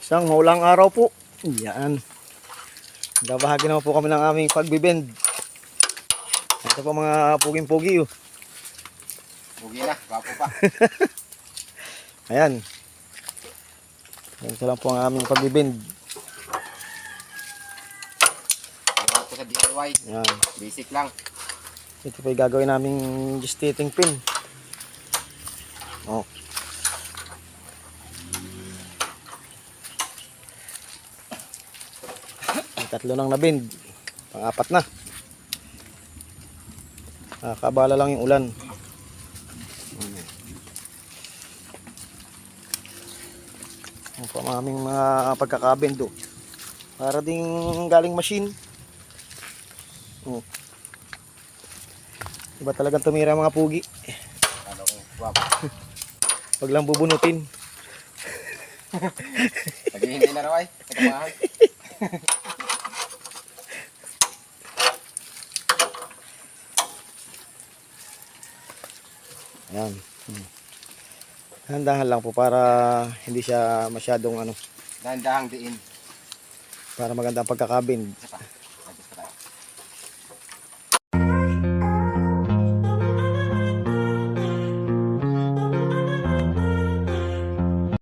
Isang maulang araw po. Yan. Babahagi naman po kami ng aming pagbibend. Ito po mga puging-pugi. Oh. Pugi na, wapo pa. Ayan. Ito lang po ang aming pagbibend. Wapo sa DIY. Yan. Basic lang. Ito po yung gagawin naming gestating pin. Oh. Tatlo nang nabend. Pang-apat na. Nakakabala lang yung ulan. Ang po ang aming mga pagkakabend. Oh. Para ding galing machine. Oh. Iba talagang tumira mga pugi. Ano ko, wapo. Pag lang bubunutin. Lagi hindi na raw ay. Nagkamahan. Ayan. Handahan lang po para hindi siya masyadong Dahan-dahang diin. para maganda ang pagkakabend. Isa pa.